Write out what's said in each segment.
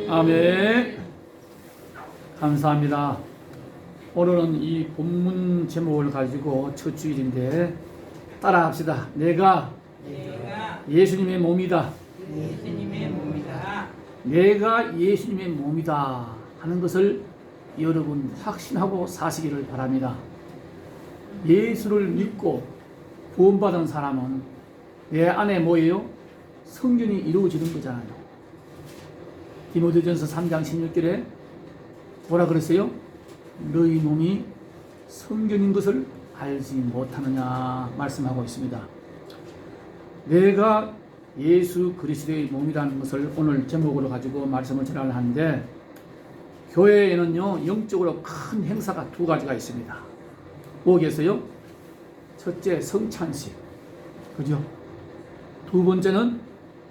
아멘. 감사합니다. 오늘은 이 본문 제목을 가지고 첫 주일인데 따라합시다. 내가 예수님의 몸이다. 예수님의 몸이다. 내가 예수님의 몸이다 하는 것을 여러분 확신하고 사시기를 바랍니다. 예수를 믿고 구원받은 사람은 내 안에 뭐예요? 성전이 이루어지는 거잖아요. 디모데전서 3장 16절에 뭐라 그랬어요? 너희 몸이 성전인 것을 알지 못하느냐 말씀하고 있습니다. 내가 예수 그리스도의 몸이라는 것을 오늘 제목으로 가지고 말씀을 전하려 하는데, 교회에는요 영적으로 큰 행사가 두 가지가 있습니다. 뭐겠어요? 첫째 성찬식, 그죠? 두 번째는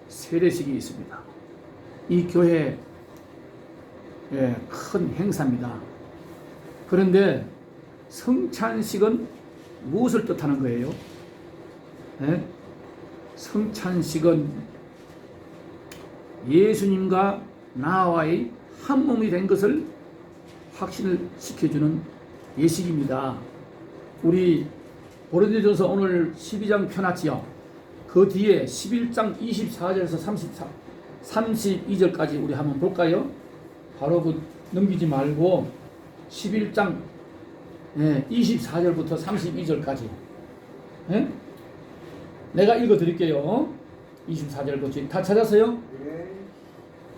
세례식이 있습니다. 이 교회의 큰 행사입니다. 그런데 성찬식은 무엇을 뜻하는 거예요? 성찬식은 예수님과 나와의 한 몸이 된 것을 확신을 시켜주는 예식입니다. 우리 고린도전서 오늘 12장 펴놨지요. 그 뒤에 11장 24절에서 32절까지 우리 한번 볼까요? 바로 넘기지 말고 11장 24절부터 32절까지 내가 읽어 드릴게요. 24절부터 다 찾았어요?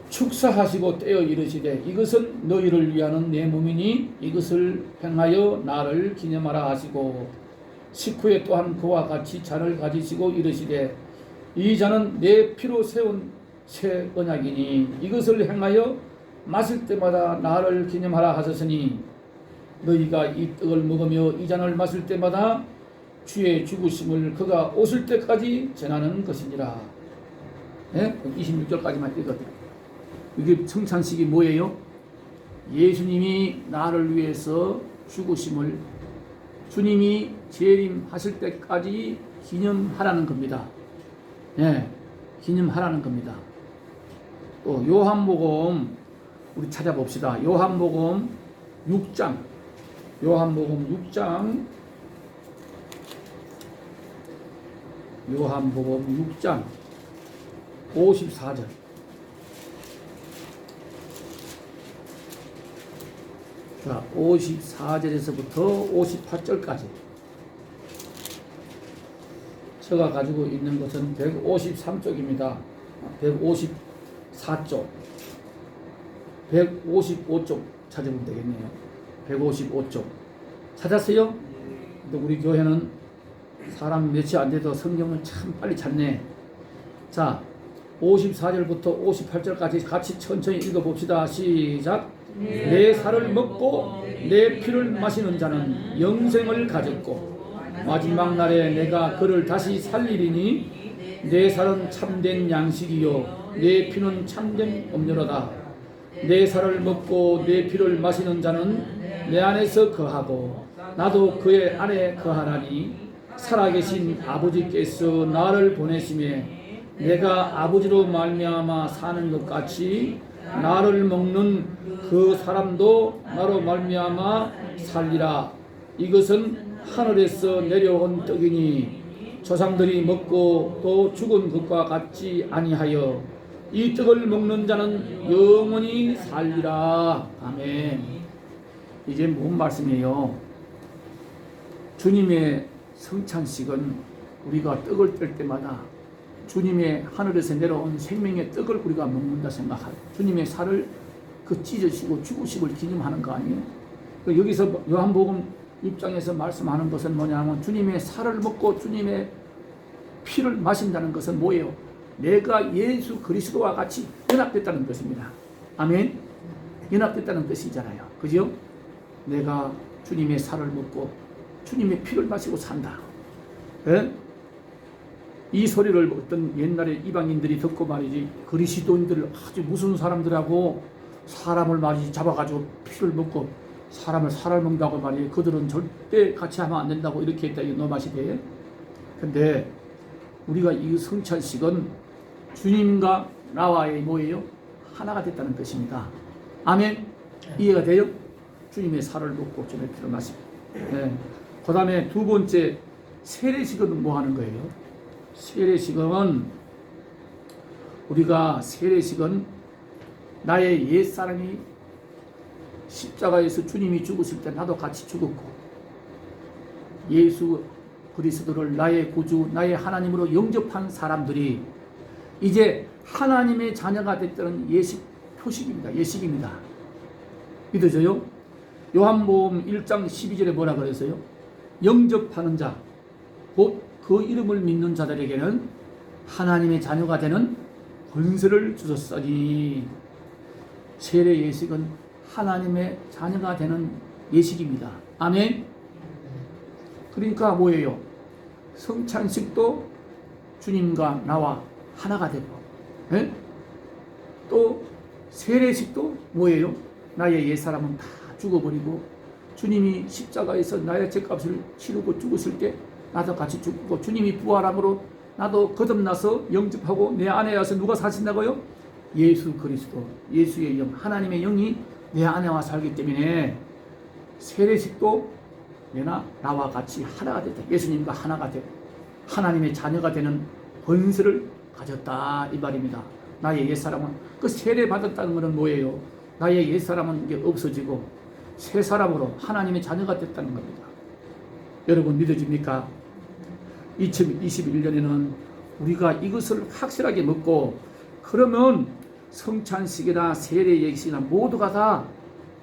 축사하시고 떼어 이르시되 이것은 너희를 위하는 내 몸이니 이것을 행하여 나를 기념하라 하시고, 식후에 또한 그와 같이 잔을 가지시고 이르시되 이 잔은 내 피로 세운 새 언약이니 이것을 행하여 마실 때마다 나를 기념하라 하셨으니 너희가 이 떡을 먹으며 이 잔을 마실 때마다 주의 죽으심을 그가 오실 때까지 전하는 것이니라. 26절까지만 읽어드릴게요. 이게 성찬식이 뭐예요? 예수님이 나를 위해서 죽으심을 주님이 재림하실 때까지 기념하라는 겁니다. 기념하라는 겁니다. 또 요한복음 우리 찾아봅시다. 요한복음 6장 54절. 자, 54절에서부터 58절까지 제가 가지고 있는 것은 153쪽입니다. 154쪽 155쪽 찾으면 되겠네요. 155쪽 찾았어요? 근데 우리 교회는 사람 몇이 안 돼도 성경을 참 빨리 찾네. 자, 54절부터 58절까지 같이 천천히 읽어봅시다. 시작. 내 살을 먹고 내 피를 마시는 자는 영생을 가졌고 마지막 날에 내가 그를 다시 살리리니 내 살은 참된 양식이요 내 피는 참된 음료로다. 내 살을 먹고 내 피를 마시는 자는 내 안에서 거하고 나도 그의 안에 거하나니 살아계신 아버지께서 나를 보내심에 내가 아버지로 말미암아 사는 것 같이 나를 먹는 그 사람도 나로 말미암아 살리라. 이것은 하늘에서 내려온 떡이니 조상들이 먹고 또 죽은 것과 같지 아니하여 이 떡을 먹는 자는 영원히 살리라. 아멘. 이제 뭔 말씀이에요? 주님의 성찬식은 우리가 떡을 뗄 때마다 주님의 하늘에서 내려온 생명의 떡을 우리가 먹는다 생각하고 주님의 살을 그 찢으시고 죽으심을 기념하는 거 아니에요? 여기서 요한복음 입장에서 말씀하는 것은 뭐냐면 주님의 살을 먹고 주님의 피를 마신다는 것은 뭐예요? 내가 예수 그리스도와 같이 연합됐다는 것입니다. 아멘. 연합됐다는 뜻이잖아요. 그죠? 내가 주님의 살을 먹고 주님의 피를 마시고 산다. 예? 이 소리를 어떤 옛날에 이방인들이 듣고 말이지, 그리스도인들 아주 무슨 사람들하고 사람을 말이지 잡아가지고 피를 먹고 사람을 살을 먹는다고 말이에요. 그들은 절대 같이 하면 안 된다고 이렇게 했다. 이거 너마시대. 근데 우리가 이 성찬식은 주님과 나와의 뭐예요? 하나가 됐다는 뜻입니다. 아멘. 이해가 돼요? 주님의 살을 먹고 주님의 피를 마시고. 네. 그 다음에 두 번째 세례식은 뭐 하는 거예요? 세례식은 우리가 세례식은 나의 옛사람이 십자가에서 주님이 죽으실 때 나도 같이 죽었고 예수 그리스도를 나의 구주 나의 하나님으로 영접한 사람들이 이제 하나님의 자녀가 됐다는 예식 표식입니다. 예식입니다. 믿어져요? 요한복음 1장 12절에 뭐라 그랬어요? 영접하는 자 곧 그 이름을 믿는 자들에게는 하나님의 자녀가 되는 권세를 주셨으니. 세례 예식은 하나님의 자녀가 되는 예식입니다. 아멘. 그러니까 뭐예요? 성찬식도 주님과 나와 하나가 되고, 예? 또 세례식도 뭐예요? 나의 옛사람은 다 죽어버리고 주님이 십자가에서 나의 죄값을 치르고 죽으실 때 나도 같이 죽고 주님이 부활함으로 나도 거듭나서 영접하고 내 안에 와서 누가 사신다고요? 예수 그리스도, 예수의 영, 하나님의 영이 내 안에 와 살기 때문에 세례식도 나와 같이 하나가 됐다. 예수님과 하나가 되고 하나님의 자녀가 되는 권세를 가졌다 이 말입니다. 나의 옛사람은 그 세례 받았다는 것은 뭐예요? 나의 옛사람은 이제 없어지고 새 사람으로 하나님의 자녀가 됐다는 겁니다. 여러분 믿어집니까? 2021년에는 우리가 이것을 확실하게 먹고, 그러면 성찬식이나 세례 예식이나 모두가 다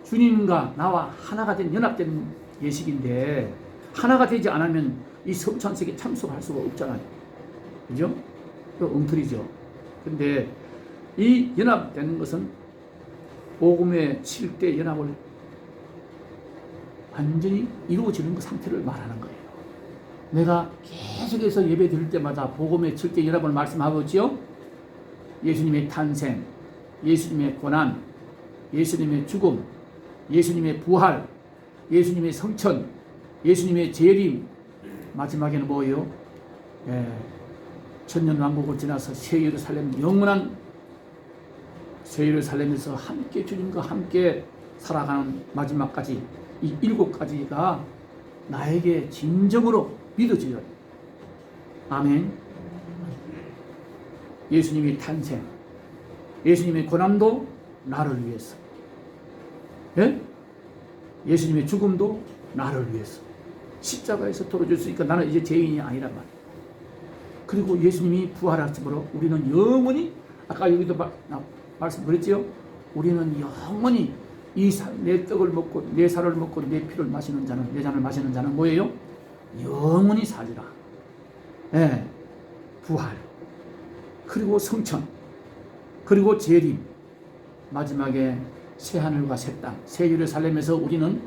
주님과 나와 하나가 된 연합된 예식인데 하나가 되지 않으면 이 성찬식에 참석할 수가 없잖아요. 그죠? 엉터리죠. 근데 이 연합되는 것은 복음의 7대 연합을 완전히 이루어지는 그 상태를 말하는 거예요. 내가 계속해서 예배 드릴 때마다 복음의 7대 연합을 말씀하고 있지요. 예수님의 탄생, 예수님의 고난, 예수님의 죽음, 예수님의 부활, 예수님의 성천, 예수님의 재림, 마지막에는 뭐예요? 천년왕국을 지나서 새 예루살렘, 영원한 새 예루살렘에서 함께 주님과 함께 살아가는 마지막까지 이 7가지가 나에게 진정으로 믿어져요. 아멘. 예수님의 탄생, 예수님의 고난도 나를 위해서, 예? 예수님의 죽음도 나를 위해서 십자가에서 돌아줬으니까 나는 이제 죄인이 아니란 말이에요. 그리고 예수님이 부활하심으로 우리는 영원히, 아까 여기도 말씀드렸지요? 우리는 영원히 내 떡을 먹고 내 살을 먹고 내 피를 마시는 자는, 내 잔을 마시는 자는 뭐예요? 영원히 살리라. 예, 부활, 그리고 성천, 그리고 재림, 마지막에 새하늘과 새 땅, 새 예루살렘에서 우리는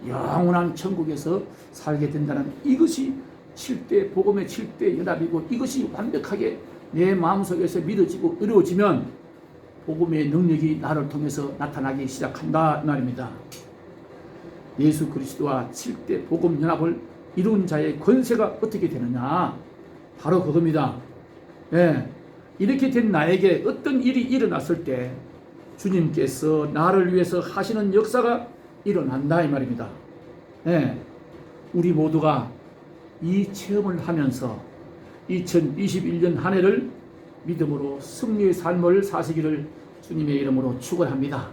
영원한 천국에서 살게 된다는, 이것이 7대 복음의 7대 연합이고, 이것이 완벽하게 내 마음속에서 믿어지고 이루어지면 복음의 능력이 나를 통해서 나타나기 시작한다 이 말입니다. 예수 그리스도와 7대 복음 연합을 이룬 자의 권세가 어떻게 되느냐? 바로 그겁니다. 예, 이렇게 된 나에게 어떤 일이 일어났을 때 주님께서 나를 위해서 하시는 역사가 일어난다 이 말입니다. 예, 우리 모두가 이 체험을 하면서 2021년 한 해를 믿음으로 승리의 삶을 사시기를 주님의 이름으로 축원합니다.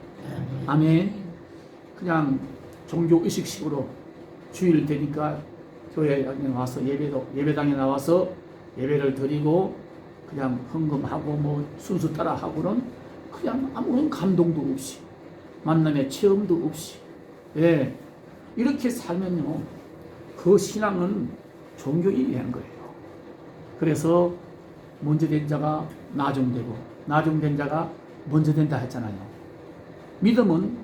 아멘. 그냥 종교의식식으로 주일 되니까 교회에 와서 예배당에 나와서 예배를 드리고 그냥 헌금하고 뭐 순수 따라 하고는 그냥 아무런 감동도 없이, 만남의 체험도 없이, 예, 이렇게 살면요, 그 신앙은 종교에 의한 거예요. 그래서 먼저 된 자가 나중되고 나중된 자가 먼저 된다 했잖아요. 믿음은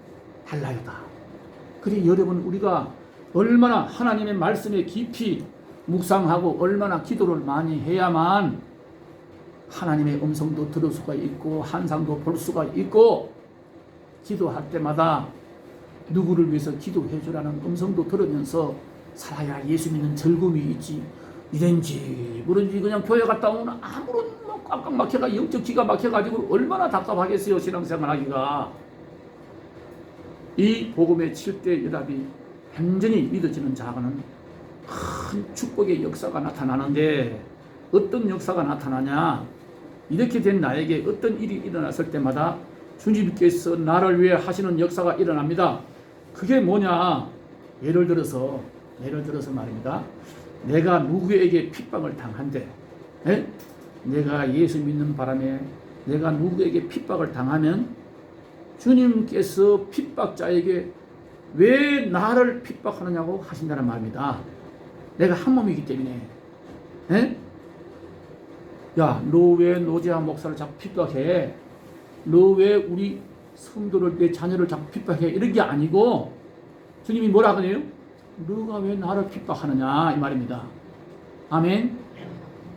달라요다. 그래 여러분, 우리가 얼마나 하나님의 말씀에 깊이 묵상하고 얼마나 기도를 많이 해야만 하나님의 음성도 들을 수가 있고 환상도 볼 수가 있고, 기도할 때마다 누구를 위해서 기도해 주라는 음성도 들으면서 살아야 예수 믿는 즐거움이 있지. 이런지 그런지 그냥 교회 갔다 오면 아무런 꽉꽉 막혀가 영적 기가 막혀가지고 얼마나 답답하겠어요, 신앙생활 하기가. 이 복음의 7대 연합이 완전히 믿어지는 자가는 큰 축복의 역사가 나타나는데, 어떤 역사가 나타나냐, 이렇게 된 나에게 어떤 일이 일어났을 때마다 주님께서 나를 위해 하시는 역사가 일어납니다. 그게 뭐냐, 예를 들어서 말입니다. 내가 누구에게 핍박을 당한대, 내가 예수 믿는 바람에 내가 누구에게 핍박을 당하면 주님께서 핍박자에게 왜 나를 핍박하느냐고 하신다는 말입니다. 내가 한 몸이기 때문에. 야, 너 왜 노재하 목사를 자꾸 핍박해? 너 왜 우리 성도를, 내 자녀를 자꾸 핍박해? 이런 게 아니고, 주님이 뭐라 그래요? 너가 왜 나를 핍박하느냐, 이 말입니다. 아멘.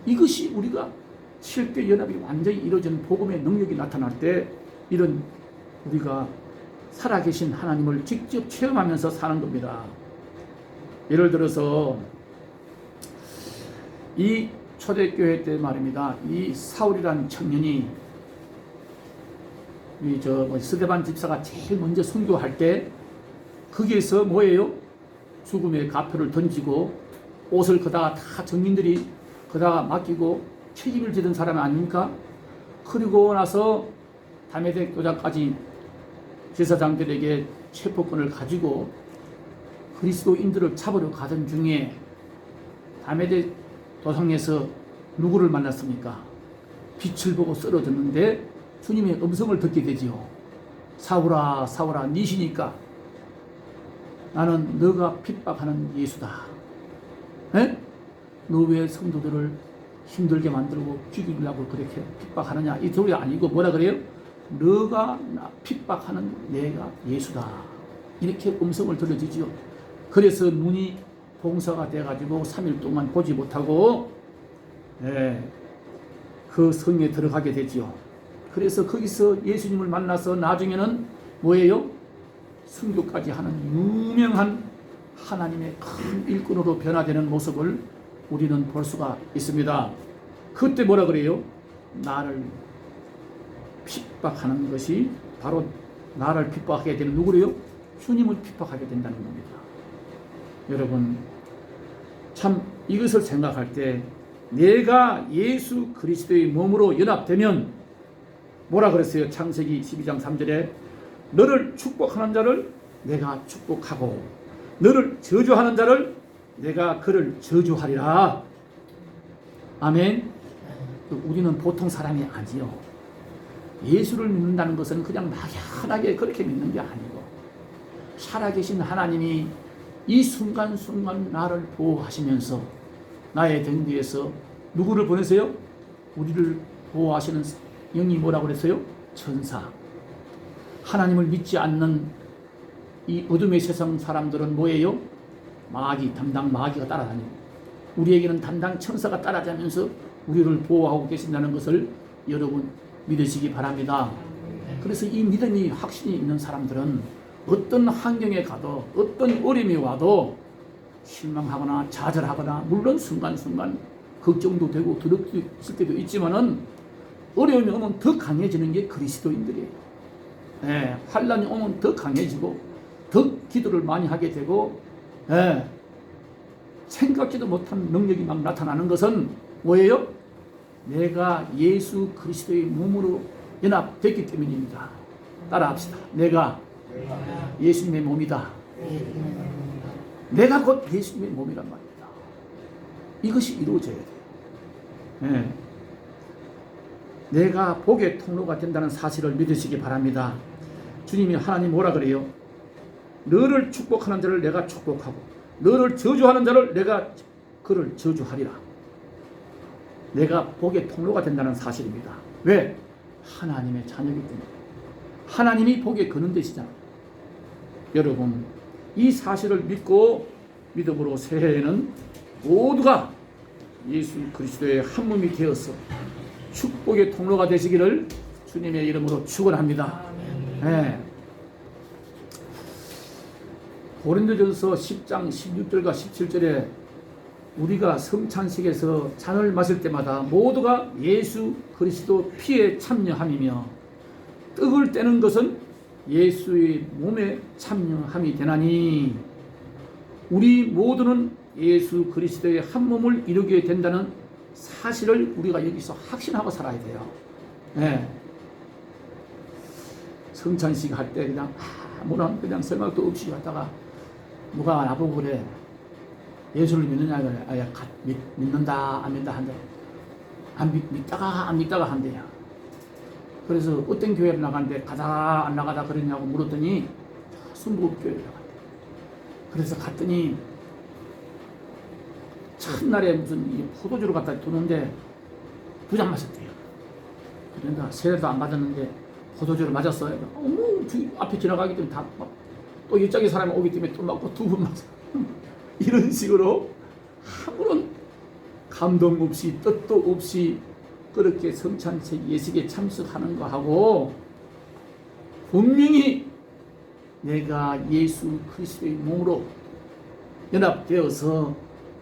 이것이 우리가 7대 연합이 완전히 이루어진 복음의 능력이 나타날 때, 이런 우리가 살아계신 하나님을 직접 체험하면서 사는 겁니다. 예를 들어서 이 초대교회 때 말입니다. 이 사울이라는 청년이 스데반 집사가 제일 먼저 선교할 때 거기에서 뭐예요? 죽음의 가표를 던지고 옷을 그다가 다 정민들이 그다가 맡기고 책임을 지던 사람 아닙니까? 그리고 나서 다메섹 도장까지 제사장들에게 체포권을 가지고 그리스도인들을 잡으러 가던 중에 다메섹 도상에서 누구를 만났습니까? 빛을 보고 쓰러졌는데 주님의 음성을 듣게 되지요. 사울아, 사울아, 니시니까 나는 너가 핍박하는 예수다. 너 왜 성도들을 힘들게 만들고 죽이려고 그렇게 핍박하느냐? 이 소리 아니고 뭐라 그래요? 너가 핍박하는 내가 예수다. 이렇게 음성을 들려주지요. 그래서 눈이 봉사가 돼가지고 3일 동안 보지 못하고 그 성에 들어가게 되지요. 그래서 거기서 예수님을 만나서 나중에는 뭐예요? 순교까지 하는 유명한 하나님의 큰 일꾼으로 변화되는 모습을 우리는 볼 수가 있습니다. 그때 뭐라 그래요? 나를 핍박하는 것이 바로 나를 핍박하게 되는 누구래요? 주님을 핍박하게 된다는 겁니다. 여러분, 참 이것을 생각할 때 내가 예수 그리스도의 몸으로 연합되면 뭐라 그랬어요? 창세기 12장 3절에 너를 축복하는 자를 내가 축복하고 너를 저주하는 자를 내가 그를 저주하리라. 아멘. 우리는 보통 사람이 아니요. 예수를 믿는다는 것은 그냥 막연하게 그렇게 믿는 게 아니고 살아계신 하나님이 이 순간순간 나를 보호하시면서 나의 등 뒤에서 누구를 보내세요? 우리를 보호하시는 영이 뭐라고 그랬어요? 천사. 하나님을 믿지 않는 이 어둠의 세상 사람들은 뭐예요? 마귀, 담당 마귀가 따라다니고 우리에게는 담당 천사가 따라다니면서 우리를 보호하고 계신다는 것을 여러분 믿으시기 바랍니다. 그래서 이 믿음이 확신이 있는 사람들은 어떤 환경에 가도 어떤 어려움이 와도 실망하거나 좌절하거나 물론 순간순간 걱정도 되고 두렵을 때도 있지만은 어려움이 오면 더 강해지는 게 그리스도인들이에요. 환난이 오면 더 강해지고 더 기도를 많이 하게 되고 생각지도 못한 능력이 막 나타나는 것은 뭐예요? 내가 예수 그리스도의 몸으로 연합됐기 때문입니다. 따라합시다. 내가 예수님의 몸이다. 내가 곧 예수님의 몸이란 말입니다. 이것이 이루어져야 돼요. 내가 복의 통로가 된다는 사실을 믿으시기 바랍니다. 주님이 하나님 뭐라 그래요? 너를 축복하는 자를 내가 축복하고 너를 저주하는 자를 내가 그를 저주하리라. 내가 복의 통로가 된다는 사실입니다. 왜? 하나님의 자녀이기 때문에. 하나님이 복의 근원 되시잖아. 여러분, 이 사실을 믿고 믿음으로 새해에는 모두가 예수 그리스도의 한 몸이 되어서 축복의 통로가 되시기를 주님의 이름으로 축원합니다. 네. 고린도전서 10장 16절과 17절에 우리가 성찬식에서 잔을 마실 때마다 모두가 예수 그리스도 피에 참여함이며 떡을 떼는 것은 예수의 몸에 참여함이 되나니 우리 모두는 예수 그리스도의 한 몸을 이루게 된다는 사실을 우리가 여기서 확신하고 살아야 돼요. 네. 성찬식 할 때 그냥 아무런 그냥 생각도 없이 갔다가 누가 나보고 그래, 예수를 믿느냐 그래. 아야 믿는다 안 믿다 한대. 믿다가 안 믿다가 한대요. 그래서 어떤 교회를 나가는데 가다 안 나가다 그러냐고 물었더니 순복음교회를 나갔대. 그래서 갔더니 첫날에 무슨 포도주를 갖다 두는데 2잔 마셨대요. 그러니까 세례도 안 받았는데 포도주를 맞았어요. 어머, 앞에 지나가기 때문에 다 또 이쪽에 사람이 오기 때문에 또 맞고 2번 맞아. 이런 식으로 아무런 감동 없이 뜻도 없이 그렇게 성찬식 예식에 참석하는 거하고 분명히 내가 예수 그리스도의 몸으로 연합되어서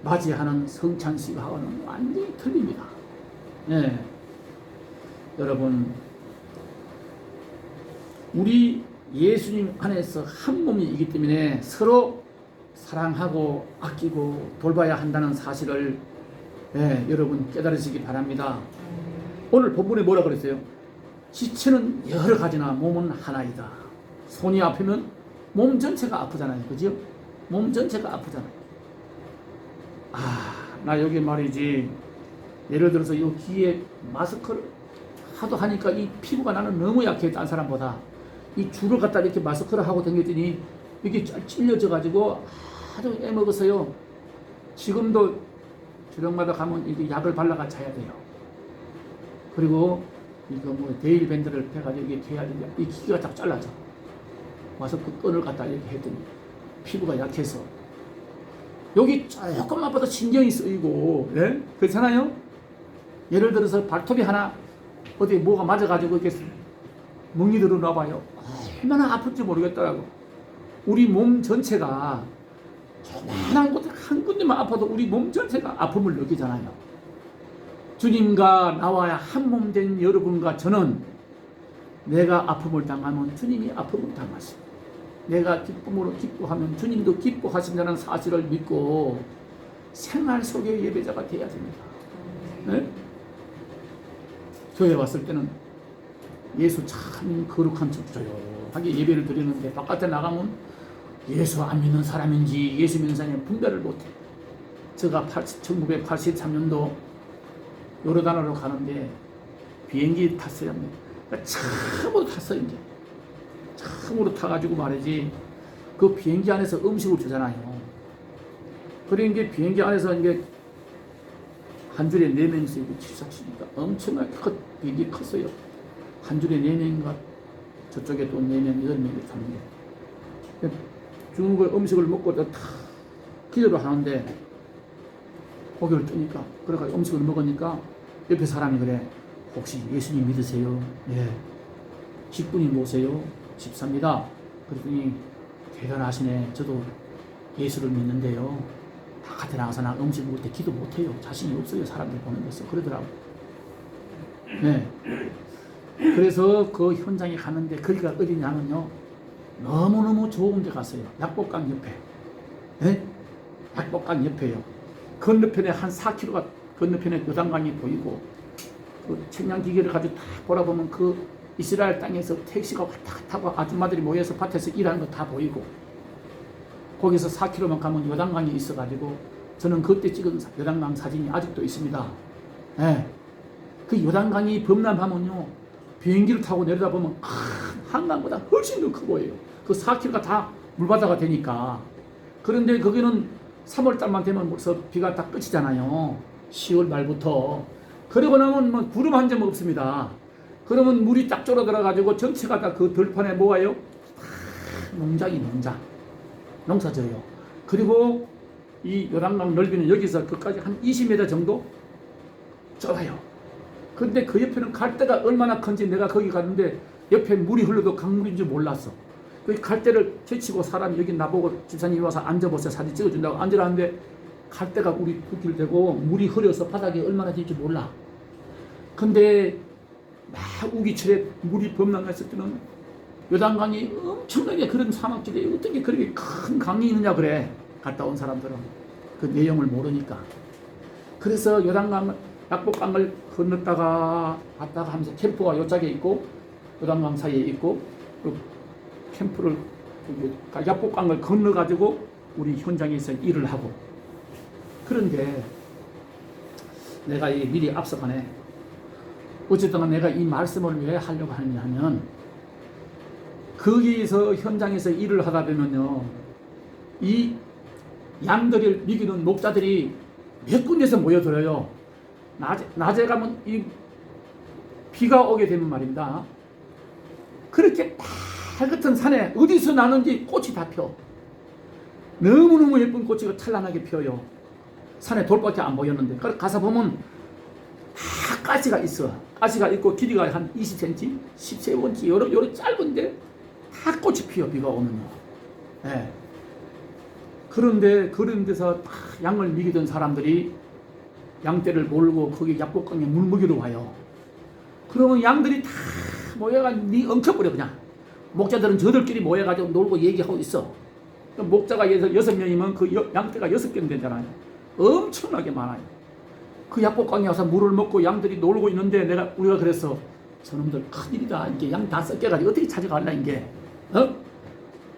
맞이하는 성찬식하고는 완전히 틀립니다. 네. 여러분, 우리 예수님 안에서 한 몸이기 때문에 서로 사랑하고 아끼고 돌봐야 한다는 사실을 여러분 깨달으시기 바랍니다. 오늘 본문에 뭐라 그랬어요? 지체는 여러 가지나 몸은 하나이다. 손이 아프면 몸 전체가 아프잖아요. 그죠? 몸 전체가 아프잖아요. 나 여기 말이지, 예를 들어서 이 귀에 마스크를 하도 하니까 이 피부가 나는 너무 약해. 딴 사람보다. 이 줄을 갖다 이렇게 마스크를 하고 다녔더니 이게 찔려져 가지고 아주 애먹었어요. 지금도 저녁마다 가면 이게 약을 발라가 자야 돼요. 그리고 이거 뭐 데일밴드를 해가지고 이렇게 해야 되는데 이 기계가 딱 잘라져. 와서 그 끈을 갖다 이렇게 했더니 피부가 약해서 여기 조금 아파도 신경이 쓰이고, 예? 그렇잖아요? 예를 들어서 발톱이 하나 어디 뭐가 맞아가지고 이렇게 멍이 들어나 봐요. 얼마나 아픈지 모르겠더라고. 우리 몸 전체가 조그만한 곳 한 군데만 아파도 우리 몸 전체가 아픔을 느끼잖아요. 주님과 나와야 한 몸 된 여러분과 저는 내가 아픔을 당하면 주님이 아픔을 당하시고 내가 기쁨으로 기뻐하면 주님도 기뻐하신다는 사실을 믿고 생활 속의 예배자가 되어야 됩니다. 네? 교회 왔을 때는 예수 참 거룩한 척 조용하게 예배를 드리는데 바깥에 나가면 예수 안 믿는 사람인지 예수 믿는 사람이 분별을 못해. 제가 1983년도 요르단으로 가는데 비행기 탔어요. 처음으로 탔어요. 이제 처음으로 타가지고 말이지, 그 비행기 안에서 음식을 주잖아요. 그러니까 비행기 안에서 이게 한 줄에 4명이서 치사치니까 엄청나게 비행기 컸어요. 한 줄에 4명인가 저쪽에 또 4명, 8명이 탔는데 중국 음식을 먹고 다 기도를 하는데 고개를 뜨니까 그래가지고 음식을 먹으니까 옆에 사람이 그래, 혹시 예수님 믿으세요? 예. 10분이 뭐세요? 14입니다. 그랬더니 대단하시네. 저도 예수를 믿는데요. 바깥에 나가서 나 음식 먹을 때 기도 못해요. 자신이 없어요. 사람들 보는 데서. 그러더라고. 네. 그래서 그 현장에 가는데 거기가 어디냐면요, 너무너무 좋은 데 갔어요. 약복강 옆에. 네? 약복강 옆에요. 건너편에 한 4km가 건너편에 요단강이 보이고, 그 측량기계를 가지고 다 보라보면 그 이스라엘 땅에서 택시가 왔다 갔다 하고 아줌마들이 모여서 밭에서 일하는 거 다 보이고, 거기서 4km만 가면 요단강이 있어가지고 저는 그때 찍은 요단강 사진이 아직도 있습니다. 네. 그 요단강이 범람하면요, 비행기를 타고 내려다보면 한강보다 훨씬 더 커 보여요. 그 4km가 다 물바다가 되니까. 그런데 거기는 3월달만 되면 벌써 비가 다 끝이잖아요. 10월 말부터. 그러고 나면 뭐 구름 한 점 없습니다. 그러면 물이 딱 졸아들어가지고 전체가 다 그 들판에 모아요. 농장이 농장. 농사져요. 그리고 이 요단강 넓이는 여기서 끝까지 한 20m 정도 좁아요. 근데 그 옆에는 갈대가 얼마나 큰지 내가 거기 갔는데 옆에 물이 흘러도 강물인 줄 몰랐어. 그 갈대를 제치고 사람이 여기 나보고 집사님이 와서 앉아보세요. 사진 찍어준다고 앉으라는데 갈대가 우리 두길 대고 물이 흐려서 바닥에 얼마나 될지 몰라. 근데 막 우기철에 물이 범람했을 때는 요단강이 엄청나게 그런 사막지대에 어떻게 그렇게 큰 강이 있느냐 그래. 갔다 온 사람들은 그 내용을 모르니까. 그래서 요단강 약복강을 건넜다가 갔다가 하면서 캠프가 요짝에 있고 요단강 사이에 있고 그 캠프를 약복강을 건너가지고 우리 현장에서 일을 하고. 그런데 내가 미리 앞서가네. 어쨌든 내가 이 말씀을 왜 하려고 하느냐 하면 거기에서 현장에서 일을 하다 보면요 이 양들을 먹이는 목자들이 몇 군데서 모여들어요. 낮에 가면 이 비가 오게 되면 말입니다. 그렇게 빨갛던 산에 어디서 나는지 꽃이 다 펴. 너무너무 예쁜 꽃이 찬란하게 펴요. 산에 돌밖에 안 보였는데 가서 보면 다 가시가 있어. 가시가 있고 길이가 한 20cm, 10cm 요런 짧은데 다 꽃이 피어 비가 오면요. 네. 그런데 그런 데서 다 양을 먹이던 사람들이 양떼를 몰고 거기 약복강에 물 먹이러 와요. 그러면 양들이 다 모여가지고 엉켜버려 그냥. 목자들은 저들끼리 모여가지고 놀고 얘기하고 있어. 목자가 6명이면 그 양떼가 6개는 되잖아요. 엄청나게 많아요. 그 약복강에 와서 물을 먹고 양들이 놀고 있는데 우리가 그랬어. 저놈들 큰일이다. 이게 양 다 섞여가지고 어떻게 찾아갈라 이게.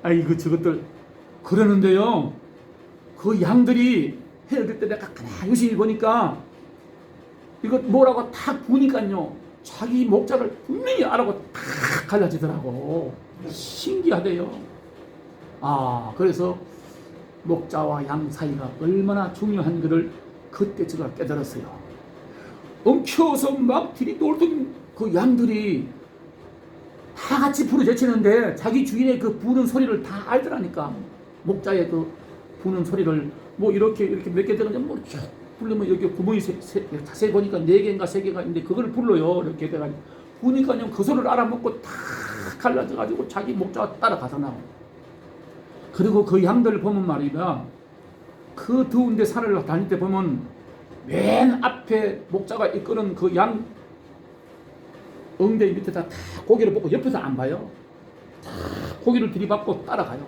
아이고 저것들. 그러는데요. 그 양들이 헤어질 때 내가 유심히 보니까 이거 뭐라고 탁 보니까요. 자기 목자를 분명히 알아고 탁 갈라지더라고. 신기하대요. 그래서 목자와 양 사이가 얼마나 중요한 것을 그때 제가 깨달았어요. 엉켜서 막 들이놀던 그 양들이 다 같이 부르짖히는데 자기 주인의 그 부는 소리를 다 알더라니까. 목자의 그 부는 소리를 뭐 이렇게 몇 개 되는지 뭐 쭉 부르면 여기 구멍이 자세히 보니까 4개인가 3개가 있는데 그걸 불러요. 이렇게 돼가지고 보니까요 그 소리를 알아먹고 다 갈라져가지고 자기 목자가 따라가잖아. 그리고 그 양들을 보면 말이야 그 더운데 산을 다닐 때 보면 맨 앞에 목자가 이끄는 그 양 엉덩이 밑에다 다 고개를 뻗고 옆에서 안 봐요. 다 고개를 들이받고 따라가요.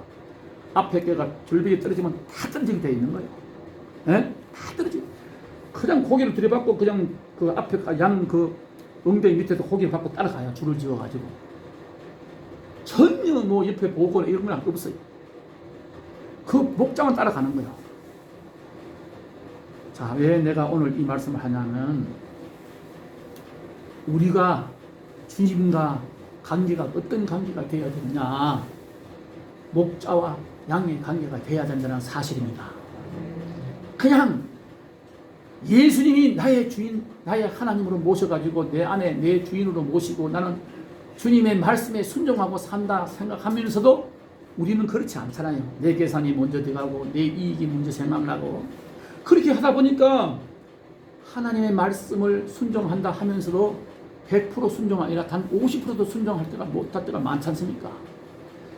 앞에 개가 절벽에 떨어지면 다 던지게 되어 있는 거예요. 예? 다 떨어지고 그냥 고개를 들이받고 그냥 그 앞에 양 그 엉덩이 밑에서 고개를 받고 따라가요. 줄을 지어가지고 전혀 뭐 옆에 보거나 이런 건 없어요. 그 목장을 따라가는 거예요. 자, 왜 내가 오늘 이 말씀을 하냐면 우리가 주님과 관계가 어떤 관계가 되어야 되느냐, 목자와 양의 관계가 되어야 된다는 사실입니다. 그냥 예수님이 나의 주인, 나의 하나님으로 모셔가지고 내 안에 내 주인으로 모시고 나는 주님의 말씀에 순종하고 산다 생각하면서도 우리는 그렇지 않잖아요. 내 계산이 먼저 돼가고 내 이익이 먼저 생각나고 그렇게 하다 보니까 하나님의 말씀을 순종한다 하면서도 100% 순종 아니라 단 50%도 순종할 때가 못할 때가 많지 않습니까?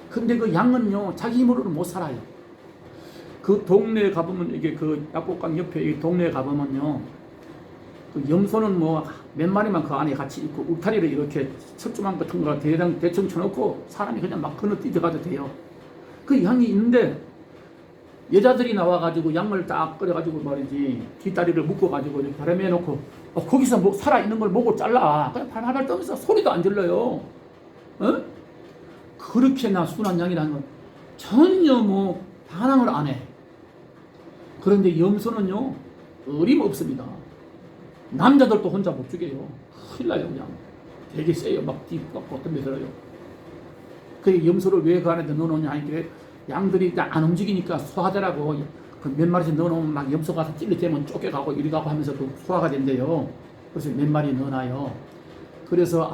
근데 그 양은요 자기 힘으로는 못 살아요. 그 동네에 가보면 이게 그 약복강 옆에 이 동네에 가보면요 그 염소는 뭐 몇 마리만 그 안에 같이 있고 울타리를 이렇게 철조망 같은 거 대충 쳐놓고 사람이 그냥 막 건너뛰어가도 돼요. 그 양이 있는데 여자들이 나와가지고 양을 딱 끓여가지고 말이지 뒷다리를 묶어가지고 이렇게 바람에 놓고 거기서 뭐 살아있는 걸 목을 잘라 그냥 발발 떠면서 소리도 안 질러요. 그렇게나 순한 양이라는 건 전혀 뭐 반항을 안 해. 그런데 염소는요 어림없습니다. 남자들도 혼자 못 죽여요. 큰일 나요. 그냥 되게 세요. 막 뒤집고 덤벼들어요. 그 염소를 왜 그 안에 넣어놓냐 하니까 양들이 안 움직이니까 소화되라고 그 몇 마리씩 넣어놓으면 막 염소 가서 찔리되면 쫓겨가고 이리 가고 하면서 그 소화가 된대요. 그래서 몇 마리 넣어놔요. 그래서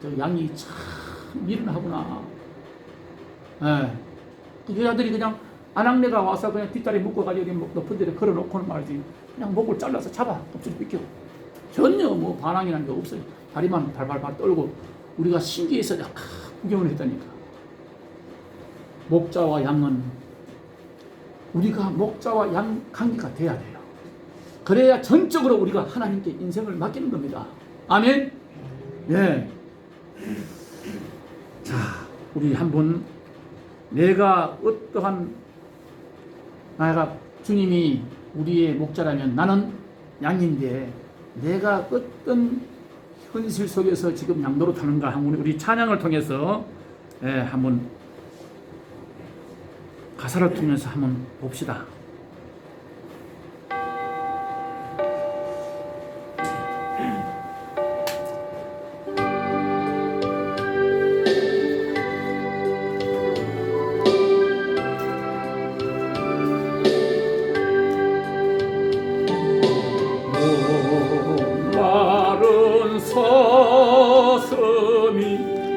저 양이 참 미련하구나. 예. 그 여자들이 그냥 아낙네가 와서 그냥 뒷다리 묶어가지고 여기 높은 데를 걸어놓고는 말이지. 그냥 목을 잘라서 잡아 껍질 벗겨. 전혀 뭐 반항이라는 게 없어요. 다리만 발발발 떨고 우리가 신기해서 구경을 했다니까. 목자와 양은 우리가 목자와 양 관계가 돼야 돼요. 그래야 전적으로 우리가 하나님께 인생을 맡기는 겁니다. 아멘. 예. 자, 우리 한번 내가 주님이 우리의 목자라면 나는 양인데 내가 어떤 현실 속에서 지금 양도로 타는가 한번 우리 찬양을 통해서 한번 가사를 통해서 한번 봅시다. 마른 서섬이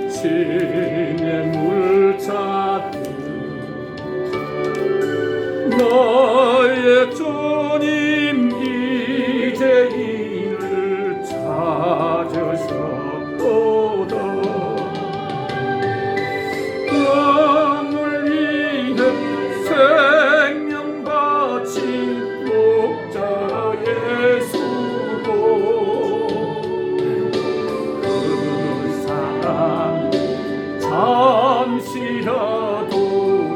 시내 물찾듯 너의 주님 이제 이를 찾으셨도다. 너를 위해 생명 바친 목자 예수고 그 사랑 잠시라도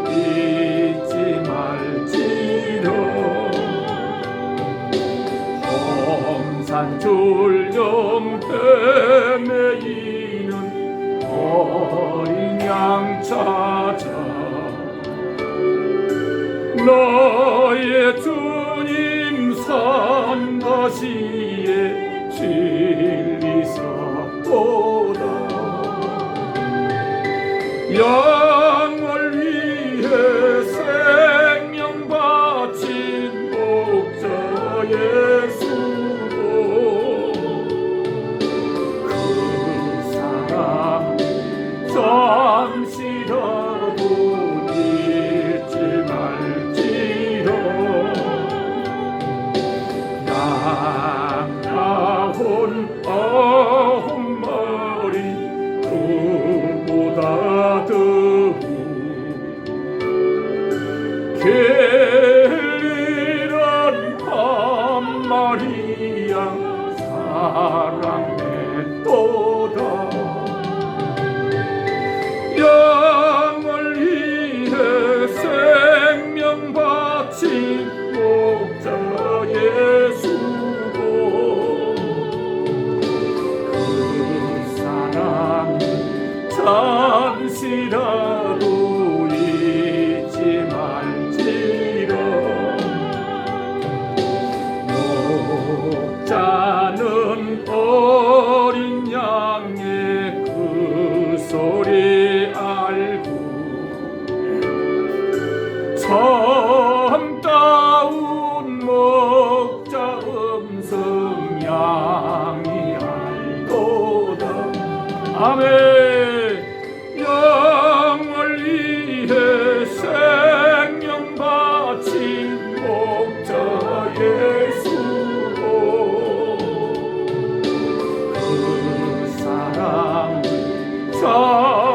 잊지 말지로. 홍산 줄령 헤매이는 어린 양 찾아 너의 주님 산다시에 진리사도다. 양을 위해 생명 바친 목자 예수고 그 사랑 잠시라도 잊지 말지로. 양 나온 9마리 그보다 더욱 길리란 한 마리 양 사랑했도다. 양을 위해 생명 바친 목자 예수고 그 사랑 잠시라도 잊지 말지로. 목자는 어린 양의 그 소리 알고 참다운 목자 음성 양이 알도다. 아멘. 양을 위해 생명 바친 목자 예수고 그 사랑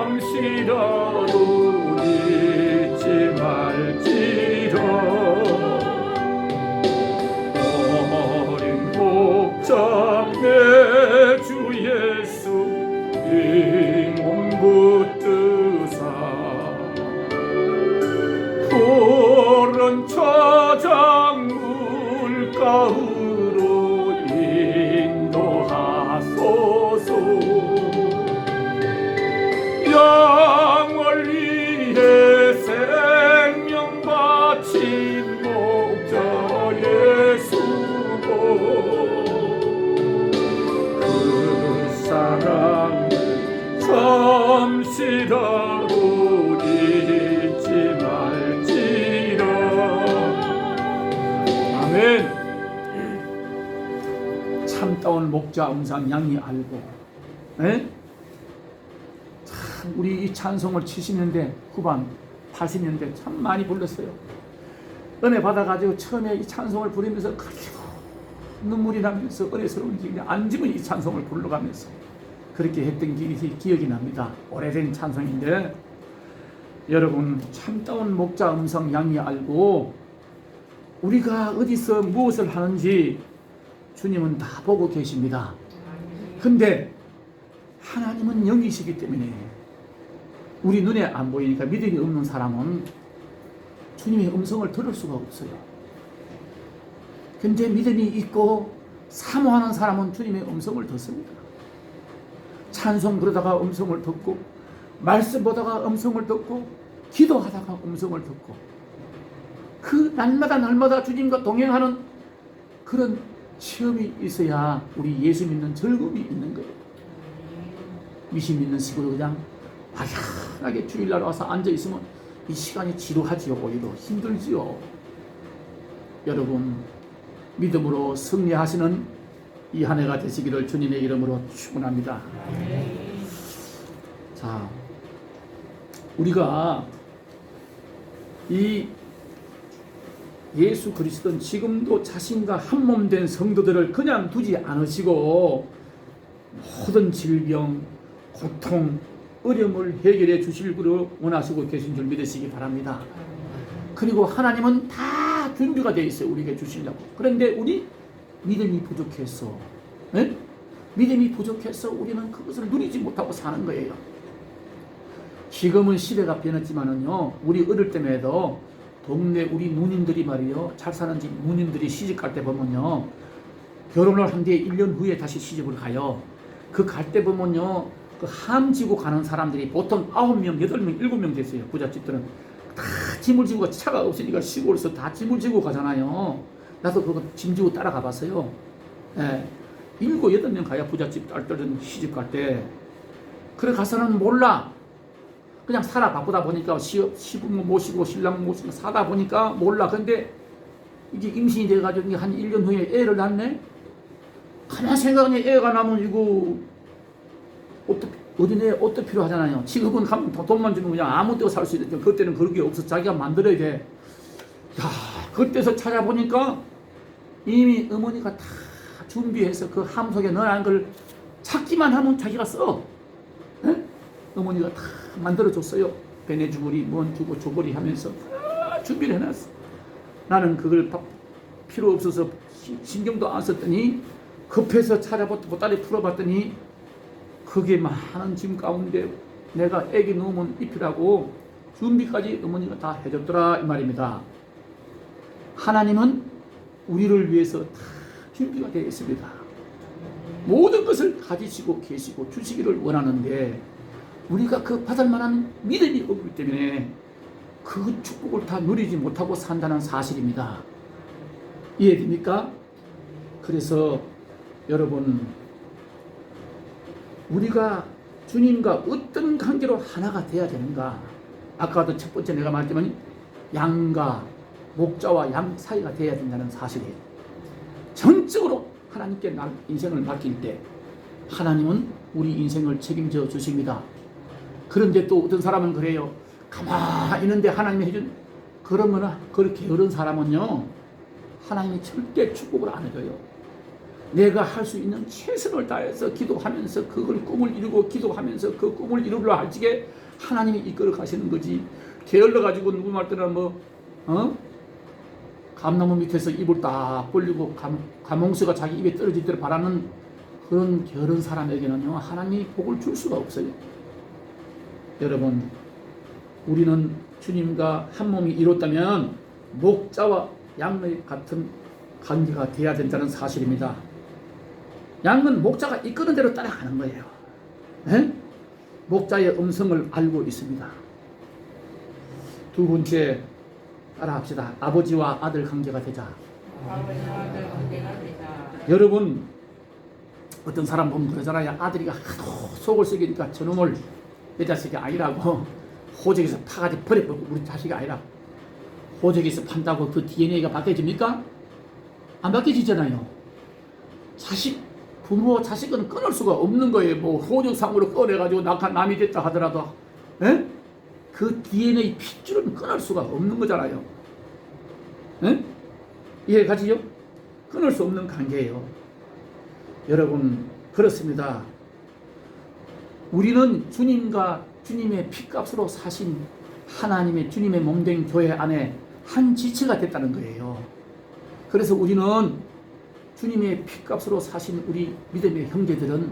잠시라도 잊지 말지로. 어린 목자 내 주 예수 이 몸 붙드사 푸른 저장 물가으로 인도하소서. 양을 위해 생명 바친 목자 예수고 그 사랑 잠시라도 잊지 말 참다운 목자 음성 양이 알고. 에? 참 우리 이 찬송을 70년대 후반 80년대 참 많이 불렀어요. 은혜 받아가지고 처음에 이 찬송을 부르면서 눈물이 나면서 은혜스러운 기억이 앉으면 이 찬송을 불러가면서 그렇게 했던 기억이 납니다. 오래된 찬송인데 여러분 참다운 목자 음성 양이 알고 우리가 어디서 무엇을 하는지 주님은 다 보고 계십니다. 근데 하나님은 영이시기 때문에 우리 눈에 안 보이니까 믿음이 없는 사람은 주님의 음성을 들을 수가 없어요. 근데 믿음이 있고 사모하는 사람은 주님의 음성을 듣습니다. 찬송 부르다가 음성을 듣고 말씀 보다가 음성을 듣고 기도하다가 음성을 듣고 그 날마다 주님과 동행하는 그런 체험이 있어야 우리 예수 믿는 즐거움이 있는 거예요. 미신 믿는 식으로 그냥 막연하게 주일날 와서 앉아있으면 이 시간이 지루하지요. 오히려 힘들지요. 여러분 믿음으로 승리하시는 이 한 해가 되시기를 주님의 이름으로 축원합니다. 자, 우리가 이 예수 그리스도는 지금도 자신과 한 몸 된 성도들을 그냥 두지 않으시고 모든 질병, 고통, 어려움을 해결해 주실 것을 원하시고 계신 줄 믿으시기 바랍니다. 그리고 하나님은 다 준비가 되어 있어요. 우리에게 주시려고. 그런데 우리 믿음이 부족해서 믿음이 부족해서 우리는 그것을 누리지 못하고 사는 거예요. 지금은 시대가 변했지만은요, 우리 어릴 때에도 동네 우리 누님들이 말이요, 잘 사는 집 누님들이 시집 갈 때 보면요, 결혼을 한 뒤에 1년 후에 다시 시집을 가요. 그 갈 때 보면요, 그 함 지고 가는 사람들이 보통 9명, 8명, 7명 됐어요. 부잣집들은 다 짐을 지고, 차가 없으니까 시골에서 다 짐을 지고 가잖아요. 나도 그거 짐 지고 따라가 봤어요. 예. 7, 8명 가야 부잣집 딸들은 시집 갈 때. 그래 가서는 몰라. 그냥 살아 바쁘다 보니까 시부모 모시고 신랑 모시고 사다 보니까 몰라. 근데 이게 임신이 돼가지고 한 1년 후에 애를 낳네? 가만 생각하니 애가 나면 이거 어디네 옷도 필요하잖아요. 지금은 가면 돈만 주면 그냥 아무 데나 살 수 있는데 그때는 그런 게 없어. 자기가 만들어야 돼. 야, 그때서 찾아보니까 이미 어머니가 다 준비해서 그 함 속에 넣어놓은 걸 찾기만 하면 자기가 써. 에? 어머니가 다 만들어줬어요. 배내주거리, 뭔 주고 조거리 하면서 다 준비를 해놨어. 나는 그걸 필요 없어서 신경도 안 썼더니 급해서 찾아보고 보따리 풀어봤더니 그게 많은 짐 가운데 내가 애기 넣으면 입히라고 준비까지 어머니가 다 해줬더라 이 말입니다. 하나님은 우리를 위해서 다 준비가 되어 있습니다. 모든 것을 가지시고 계시고 주시기를 원하는데 우리가 그 받을 만한 믿음이 없기 때문에 그 축복을 다 누리지 못하고 산다는 사실입니다. 이해됩니까? 그래서 여러분, 우리가 주님과 어떤 관계로 하나가 되어야 되는가? 아까도 첫 번째 내가 말했지만 양과 목자와 양 사이가 되어야 된다는 사실이에요. 전적으로 하나님께 인생을 맡길 때 하나님은 우리 인생을 책임져 주십니다. 그런데 또 어떤 사람은 그래요. 가만히 있는데 하나님이 해준, 그러면 그렇게 어른 사람은요, 하나님이 절대 축복을 안 해줘요. 내가 할 수 있는 최선을 다해서 기도하면서 그걸 꿈을 이루고 기도하면서 그 꿈을 이루려 할 적에 하나님이 이끌어 가시는 거지. 게을러 가지고 누구 말더라 감나무 밑에서 입을 딱 벌리고 감홍수가 자기 입에 떨어지도록 바라는 그런 게으른 사람에게는요, 하나님이 복을 줄 수가 없어요. 여러분, 우리는 주님과 한 몸이 이뤘다면 목자와 양의 같은 관계가 돼야 된다는 사실입니다. 양은 목자가 이끄는 대로 따라가는 거예요. 에? 목자의 음성을 알고 있습니다. 두 번째, 따라합시다. 아버지와 아들 관계가 되자. 아버지와 아들 관계가 되자. 여러분, 어떤 사람 보면 그러잖아요. 아들이가 하도 속을 썩이니까 저놈을 내 자식이 아니라고 호적에서 파가지고 버려버리고 우리 자식이 아니라고. 호적에서 판다고 그 DNA가 바뀌어집니까? 안 바뀌어지잖아요. 자식 부모 자식은 끊을 수가 없는 거예요. 뭐 호적상으로 꺼내가지고 남이 됐다 하더라도 에? 그 DNA 핏줄은 끊을 수가 없는 거잖아요. 에? 이해가지요? 끊을 수 없는 관계예요. 여러분 그렇습니다. 우리는 주님과 주님의 피값으로 사신 하나님의 주님의 몸된 교회 안에 한 지체가 됐다는 거예요. 그래서 우리는 주님의 피값으로 사신 우리 믿음의 형제들은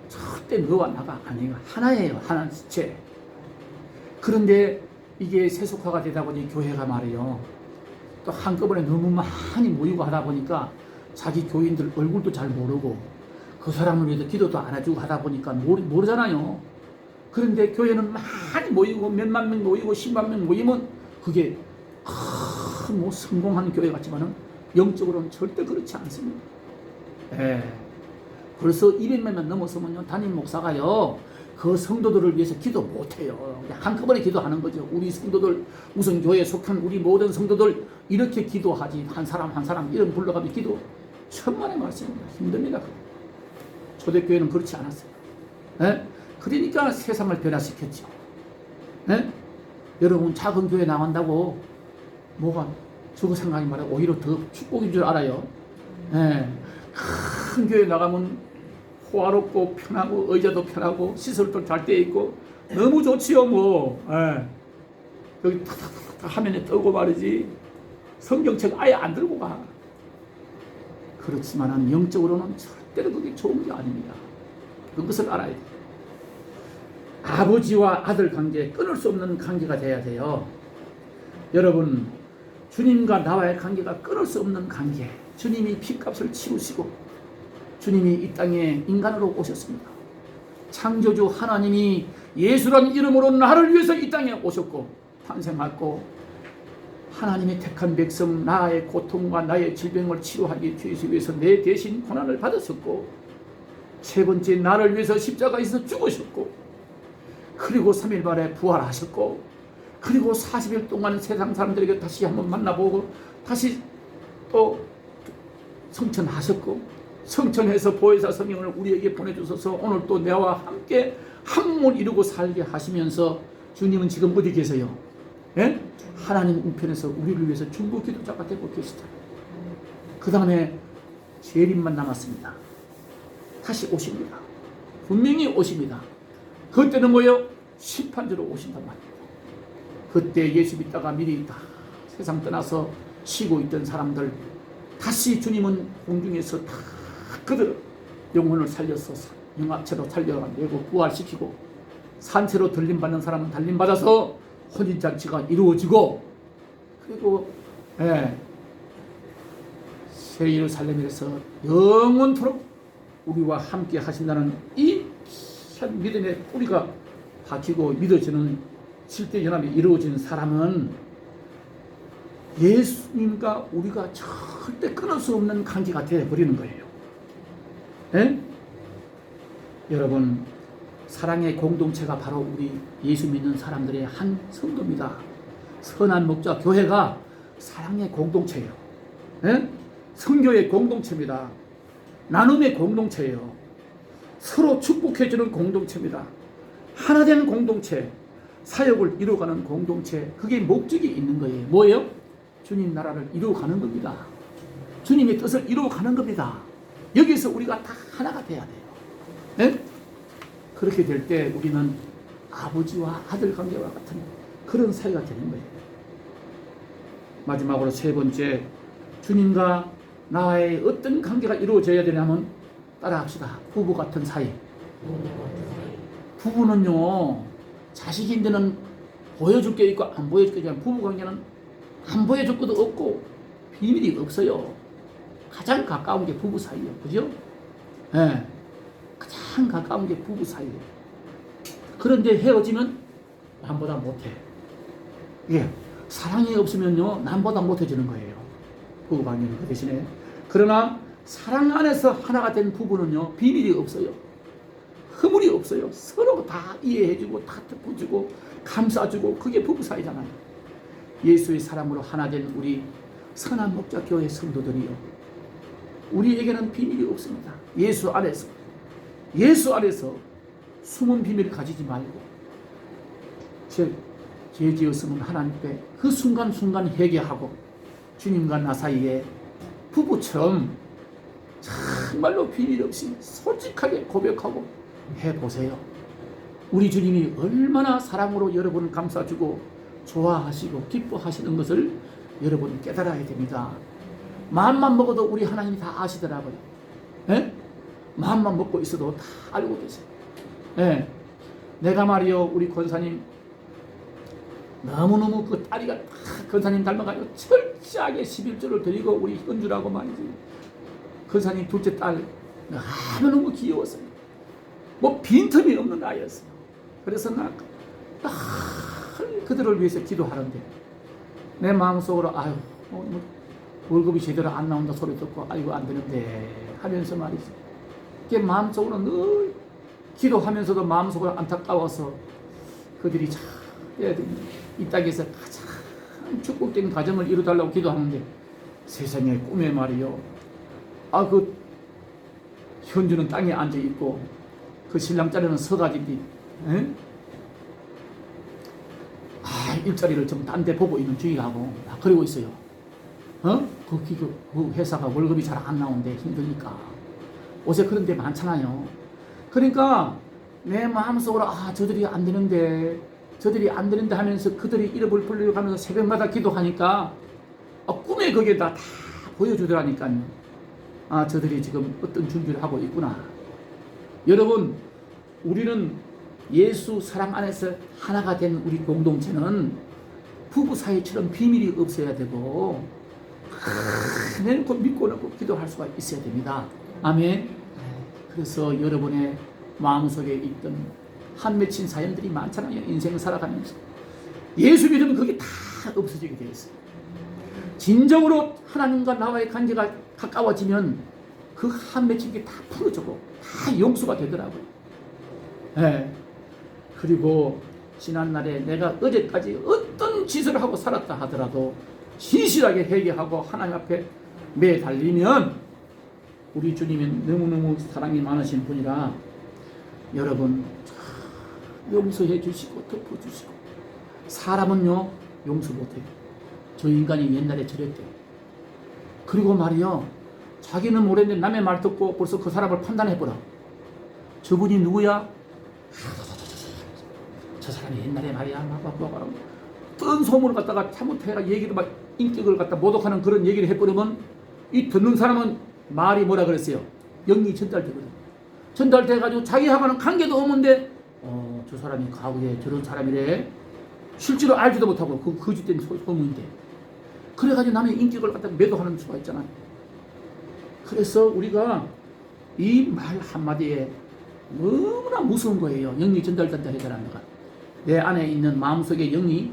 절대 너와 나가 아니에요. 하나예요. 하나 지체. 그런데 이게 세속화가 되다 보니 교회가 말이에요. 또 한꺼번에 너무 많이 모이고 하다 보니까 자기 교인들 얼굴도 잘 모르고 그 사람을 위해서 기도도 안 해주고 하다 보니까 모르잖아요. 그런데 교회는 많이 모이고 몇만 명 모이고 10만 명 모이면 그게 뭐 성공한 교회 같지만은 영적으로는 절대 그렇지 않습니다. 예. 벌써 200명만 넘어서면요 담임 목사가요 그 성도들을 위해서 기도 못해요. 한꺼번에 기도하는 거죠. 우리 성도들 우선 교회에 속한 우리 모든 성도들 이렇게 기도하지 한 사람 한 사람 이름 불러가며 기도 천만의 말씀입니다. 힘듭니다. 초대교회는 그렇지 않았어요. 예? 그러니까 세상을 변화시켰죠. 예? 여러분 작은 교회 나간다고 뭐가 저거 생각이 말이야 오히려 더 축복인 줄 알아요. 예. 큰 교회 나가면 호화롭고 편하고 의자도 편하고 시설도 잘 돼 있고 너무 좋지요 뭐. 예. 여기 탁탁탁 화면에 뜨고 말이지 성경책 아예 안 들고 가. 그렇지만은 영적으로는 절대로 그게 좋은 게 아닙니다. 그것을 알아야 돼요. 아버지와 아들 관계 끊을 수 없는 관계가 돼야 돼요. 여러분 주님과 나와의 관계가 끊을 수 없는 관계. 주님이 피값을 치르시고 주님이 이 땅에 인간으로 오셨습니다. 창조주 하나님이 예수라는 이름으로 나를 위해서 이 땅에 오셨고 탄생했고 하나님이 택한 백성 나의 고통과 나의 질병을 치료하기 위해서 내 대신 고난을 받으셨고 세 번째 나를 위해서 십자가에서 죽으셨고 그리고 3일 만에 부활하셨고 그리고 40일 동안 세상 사람들에게 다시 한번 만나보고 다시 또 성천하셨고 성천해서 보혜사 성령을 우리에게 보내주셔서 오늘 또 내와 함께 한 몸을 이루고 살게 하시면서 주님은 지금 어디 계세요? 예? 하나님 우편에서 우리를 위해서 중보 기도자가 되고 계시다. 그 다음에 재림만 남았습니다. 다시 오십니다. 분명히 오십니다. 그때는 뭐예요? 심판주로 오신단 말이에요. 그때 예수 믿다가 미리 다 세상 떠나서 쉬고 있던 사람들 다시 주님은 공중에서 다 그들 영혼을 살려서 영합체로 살려내고 부활시키고 산채로 들림받는 사람은 달림받아서 혼인잔치가 이루어지고 그리고 새 예루살렘에서 영원토록 우리와 함께 하신다는 이 믿음의 뿌리가 박히고 믿어지는 실제 연합이 이루어진 사람은 예수님과 우리가 절대 끊을 수 없는 관계가 되어버리는 거예요. 예? 여러분 사랑의 공동체가 바로 우리 예수 믿는 사람들의 한 성도입니다. 선한 목자 교회가 사랑의 공동체예요. 예? 선교의 공동체입니다. 나눔의 공동체예요. 서로 축복해주는 공동체입니다. 하나된 공동체, 사역을 이루어가는 공동체, 그게 목적이 있는 거예요. 뭐예요? 주님 나라를 이루어가는 겁니다. 주님의 뜻을 이루어가는 겁니다. 여기서 우리가 다 하나가 돼야 돼요. 네? 그렇게 될 때 우리는 아버지와 아들 관계와 같은 그런 사이가 되는 거예요. 마지막으로 세 번째, 주님과 나의 어떤 관계가 이루어져야 되냐면 따라합시다. 부부 같은 사이. 부부는요 자식인데는 보여줄 게 있고 안 보여줄 게 있고 부부관계는 안 보여줄 것도 없고 비밀이 없어요. 가장 가까운 게 부부 사이예요. 그죠? 네. 가장 가까운 게 부부 사이예요. 그런데 헤어지면 남보다 못해. 예. 사랑이 없으면요 남보다 못해지는 거예요. 부부관계는 그 대신에. 그러나 사랑 안에서 하나가 된 부부는요 비밀이 없어요. 허물이 없어요. 서로 다 이해해주고 다 덮어주고 감싸주고 그게 부부 사이잖아요. 예수의 사랑으로 하나 된 우리 선한 목자 교회 성도들이요 우리에게는 비밀이 없습니다. 예수 안에서 숨은 비밀을 가지지 말고 죄 지었으면 하나님께 그 순간순간 회개하고 주님과 나 사이에 부부처럼 정말로 비밀 없이 솔직하게 고백하고 해보세요. 우리 주님이 얼마나 사랑으로 여러분을 감싸주고 좋아하시고 기뻐하시는 것을 여러분 깨달아야 됩니다. 마음만 먹어도 우리 하나님이 다 아시더라고요. 예? 마음만 먹고 있어도 다 알고 계세요. 예. 내가 말이요, 우리 권사님 너무너무 그 딸이가 권사님 닮아가지고 철저하게 11조를 드리고 우리 현주라고 말이지. 권사님 둘째 딸 너무너무 귀여웠어요. 뭐 빈틈이 없는 아이였어요. 그래서 나 그들을 위해서 기도하는데 내 마음속으로 아유 뭐 월급이 제대로 안 나온다 소리 듣고 아이고 안 되는데 하면서 말이지. 그게 마음속으로 늘 기도하면서도 마음속으로 안타까워서 그들이 참 이 땅에서 가장 축복된 가정을 이루달라고 기도하는데 세상에 꿈에 말이요. 그 현주는 땅에 앉아 있고 그 신랑 자리는 서가지인데 일자리를 좀 딴 데 보고 있는 주의하고 그러고 있어요. 그 회사가 월급이 잘 안 나오는데 힘드니까 요새 그런 데 많잖아요. 그러니까 내 마음속으로 저들이 안 되는데 하면서 그들이 이름을 불러가면서 새벽마다 기도하니까 꿈에 거기에다 다 보여주더라니까요. 저들이 지금 어떤 준비를 하고 있구나. 여러분, 우리는 예수 사랑 안에서 하나가 된 우리 공동체는 부부 사이처럼 비밀이 없어야 되고 내놓고 믿고 놓고 기도할 수가 있어야 됩니다. 아멘. 그래서 여러분의 마음속에 있던 한 맺힌 사연들이 많잖아요. 인생을 살아가면서 예수 믿으면 그게 다 없어지게 되어 있어요. 진정으로 하나님과 나와의 관계가 가까워지면 그 한 맺힌 게 다 풀어지고 다 용서가 되더라고요. 그리고 지난날에 내가 어제까지 어떤 짓을 하고 살았다 하더라도 진실하게 회개하고 하나님 앞에 매달리면 우리 주님은 너무너무 사랑이 많으신 분이라 여러분 용서해 주시고 덮어주시고. 사람은요 용서 못해요. 저 인간이 옛날에 저랬대요. 그리고 말이요, 자기는 모르는데 남의 말 듣고 벌써 그 사람을 판단해보라. 저분이 누구야? 저 사람이 옛날에 말이야 뜬 소문을 갖다가 잘못해라 얘기를 막 인격을 갖다 모독하는 그런 얘기를 해버리면 이 듣는 사람은 말이 뭐라 그랬어요? 영이 전달되거든. 전달돼가지고 자기하고는 관계도 없는데 저 사람이 과거에 저런 사람이래. 실제로 알지도 못하고 그 거짓된 소문인데. 그래가지고 남의 인격을 갖다 매도하는 수가 있잖아요. 그래서 우리가 이 말 한마디에 너무나 무서운 거예요. 영이 전달된다 해달라는 거가. 내 안에 있는 마음속의 영이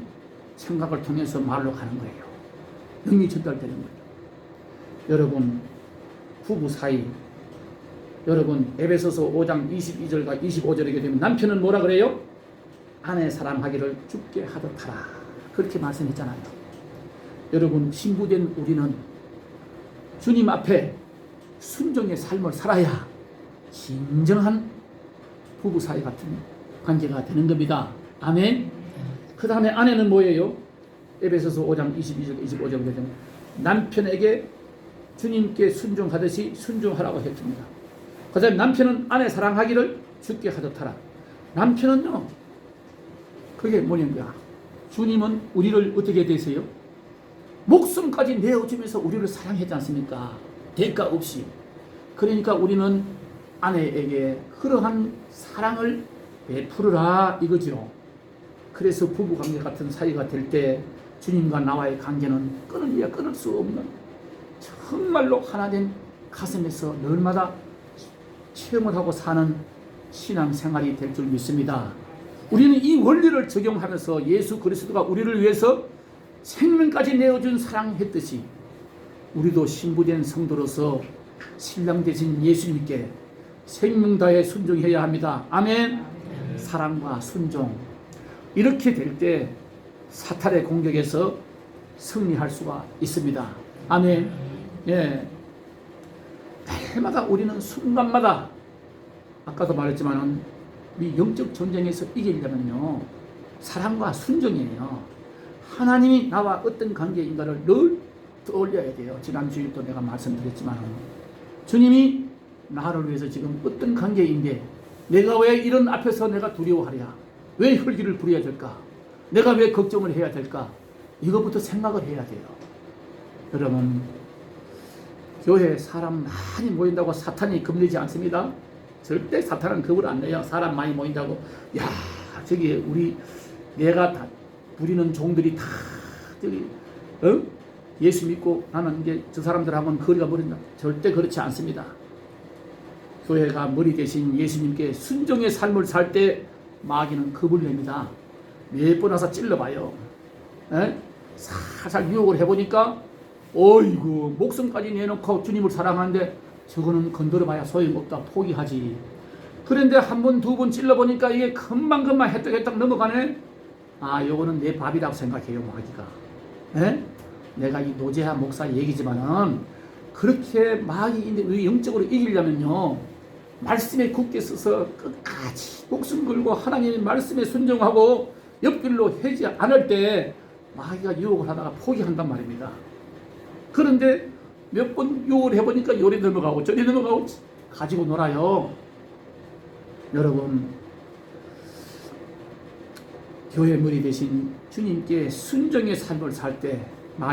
생각을 통해서 말로 가는 거예요. 영이 전달되는 거예요. 여러분, 부부 사이, 여러분 에베소서 5장 22절과 25절에 되면 남편은 뭐라 그래요? 아내 사랑하기를 죽게 하듯 하라. 그렇게 말씀했잖아요. 여러분, 신부된 우리는 주님 앞에 순종의 삶을 살아야 진정한 부부 사이 같은 관계가 되는 겁니다. 아멘. 그 다음에 아내는 뭐예요? 에베소서 5장 22절 25절에 되면 남편에게 주님께 순종하듯이 순종하라고 했습니다. 그 다음에 남편은 아내 사랑하기를 죽게 하듯 하라. 남편은요, 그게 뭐냐면 주님은 우리를 어떻게 되세요? 목숨까지 내어주면서 우리를 사랑했지 않습니까? 대가 없이. 그러니까 우리는 아내에게 그러한 사랑을 베풀으라 이거죠. 그래서 부부관계 같은 사이가 될 때 주님과 나와의 관계는 끊으려 끊을 수 없는 정말로 하나된 가슴에서 늘마다 체험을 하고 사는 신앙생활이 될 줄 믿습니다. 우리는 이 원리를 적용하면서 예수 그리스도가 우리를 위해서 생명까지 내어준 사랑했듯이 우리도 신부된 성도로서 신랑 되신 예수님께 생명 다해 순종해야 합니다. 아멘. 사랑과 순종, 이렇게 될 때 사탄의 공격에서 승리할 수가 있습니다. 아멘. 예. 해마다 우리는 순간마다 아까도 말했지만은 이 영적 전쟁에서 이기려면요 사랑과 순종이에요. 하나님이 나와 어떤 관계인가를 늘 떠올려야 돼요. 지난 주일도 내가 말씀드렸지만 주님이 나를 위해서 지금 어떤 관계인데 내가 왜 이런 앞에서 내가 두려워하랴? 왜 혈기를 부려야 될까? 내가 왜 걱정을 해야 될까? 이것부터 생각을 해야 돼요. 여러분, 교회에 사람 많이 모인다고 사탄이 겁내지 않습니다. 절대 사탄은 겁을 안 내요. 사람 많이 모인다고 야 저기 우리 내가 다 부리는 종들이 다 저기 예수 믿고 나는 이제 저 사람들하고는 거리가 멀린다. 절대 그렇지 않습니다. 교회가 머리 대신 예수님께 순종의 삶을 살 때 마귀는 겁을 냅니다. 몇 번 와서 찔러봐요. 살살 유혹을 해보니까 어이구 목숨까지 내놓고 주님을 사랑하는데 저거는 건드려봐야 소용없다 포기하지. 그런데 한 번 두 번 찔러보니까 이게 금방금방 해떡해떡 넘어가네. 아 요거는 내 밥이라고 생각해요 마귀가. 내가 이 노재하 목사 얘기지만은 그렇게 마귀인데 영적으로 이기려면요 말씀에 굳게 서서 끝까지 목숨 걸고 하나님의 말씀에 순종하고 옆길로 해지 않을 때 마귀가 유혹을 하다가 포기한단 말입니다. 그런데 몇 번 유혹을 해보니까 요리 넘어가고 저리 넘어가고 가지고 놀아요. 여러분 교회 머리 대신 주님께 순종의 삶을 살 때